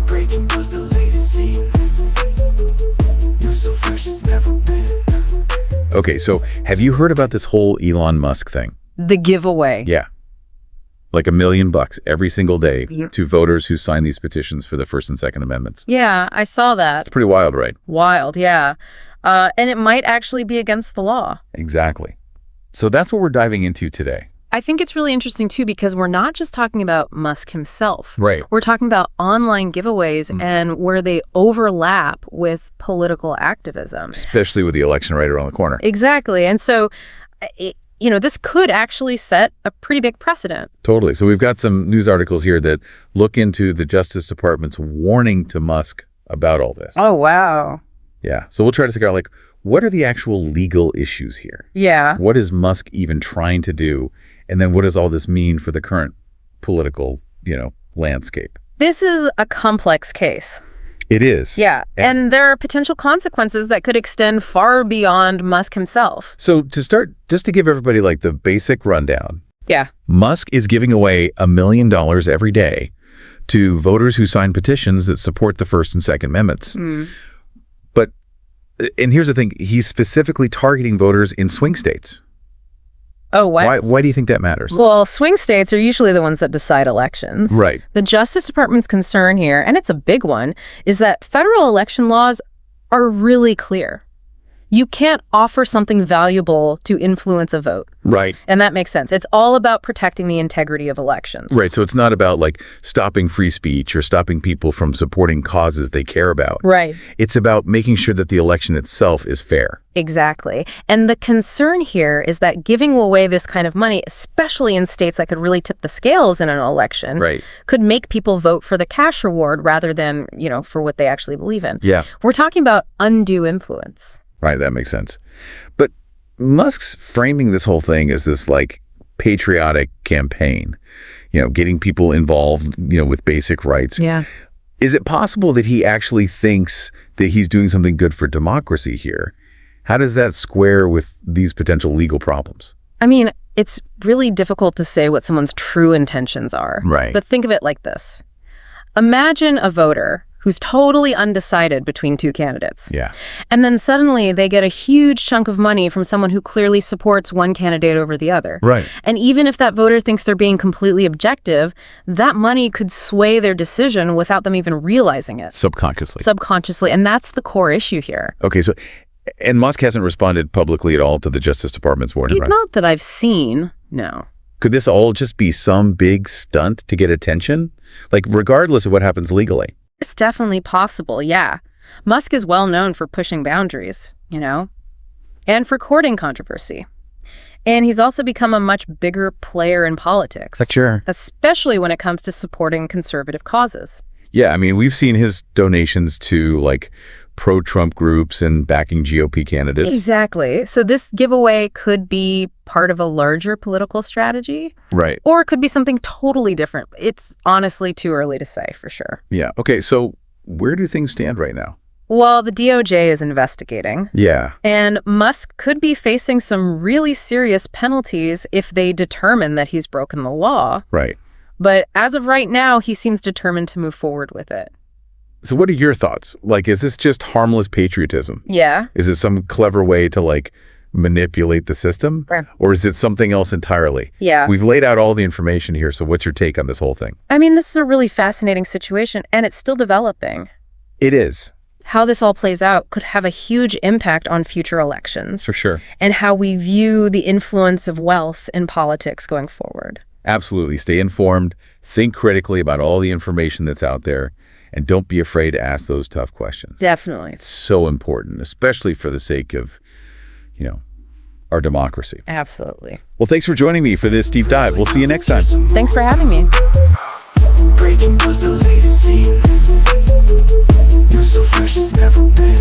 BreakingBuzz, the latest scene. News so fresh it's never been. Okay, so have you heard about this whole Elon Musk thing? The giveaway. Yeah. Like $1 million every single day to voters who sign these petitions for the First and Second Amendments. Yeah, I saw that. It's pretty wild, right? Wild, yeah. And it might actually be against the law. Exactly. So that's what we're diving into today. I think it's really interesting, too, because we're not just talking about Musk himself. Right. We're talking about online giveaways and where they overlap with political activism. Especially with the election right around the corner. Exactly. And so, this could actually set a pretty big precedent. Totally. So we've got some news articles here that look into the Justice Department's warning to Musk about all this. Oh, wow. Yeah. So we'll try to figure out, what are the actual legal issues here? Yeah. What is Musk even trying to do? And then what does all this mean for the current political, landscape? This is a complex case. It is. Yeah. And there are potential consequences that could extend far beyond Musk himself. So to start, just to give everybody the basic rundown. Yeah. Musk is giving away $1 million every day to voters who sign petitions that support the First and Second Amendments. And here's the thing, he's specifically targeting voters in swing states. Oh, what? Why do you think that matters? Well, swing states are usually the ones that decide elections. Right. The Justice Department's concern here, and it's a big one, is that federal election laws are really clear. You can't offer something valuable to influence a vote. Right. And that makes sense. It's all about protecting the integrity of elections. Right. So it's not about stopping free speech or stopping people from supporting causes they care about. Right. It's about making sure that the election itself is fair. Exactly. And the concern here is that giving away this kind of money, especially in states that could really tip the scales in an election, right, could make people vote for the cash reward rather than, for what they actually believe in. Yeah. We're talking about undue influence. Right, that makes sense. But Musk's framing this whole thing as this patriotic campaign, getting people involved, with basic rights. Yeah. Is it possible that he actually thinks that he's doing something good for democracy here? How does that square with these potential legal problems? I mean, it's really difficult to say what someone's true intentions are. Right. But think of it like this. Imagine a voter who's totally undecided between two candidates. Yeah. And then suddenly they get a huge chunk of money from someone who clearly supports one candidate over the other. Right. And even if that voter thinks they're being completely objective, that money could sway their decision without them even realizing it. Subconsciously. And that's the core issue here. Okay, so, and Musk hasn't responded publicly at all to the Justice Department's warning, right? Not that I've seen, no. Could this all just be some big stunt to get attention? Regardless of what happens legally? It's definitely possible, yeah. Musk is well known for pushing boundaries, and for courting controversy. And he's also become a much bigger player in politics. Sure. Especially when it comes to supporting conservative causes. Yeah, I mean, we've seen his donations to, pro-Trump groups and backing GOP candidates. Exactly. So this giveaway could be part of a larger political strategy. Right. Or it could be something totally different. It's honestly too early to say for sure. Yeah. Okay, so where do things stand right now? Well, the DOJ is investigating. Yeah. And Musk could be facing some really serious penalties if they determine that he's broken the law. Right. But as of right now, he seems determined to move forward with it. So what are your thoughts? Is this just harmless patriotism? Yeah. Is it some clever way to manipulate the system? Right. Or is it something else entirely? Yeah. We've laid out all the information here, so what's your take on this whole thing? I mean, this is a really fascinating situation, and it's still developing. It is. How this all plays out could have a huge impact on future elections. For sure. And how we view the influence of wealth in politics going forward. Absolutely. Stay informed. Think critically about all the information that's out there. And don't be afraid to ask those tough questions. Definitely. It's so important, especially for the sake of, our democracy. Absolutely. Well, thanks for joining me for this deep dive. We'll see you next time. Thanks for having me. BreakingBuzz, the latest scene. News so fresh it's never been.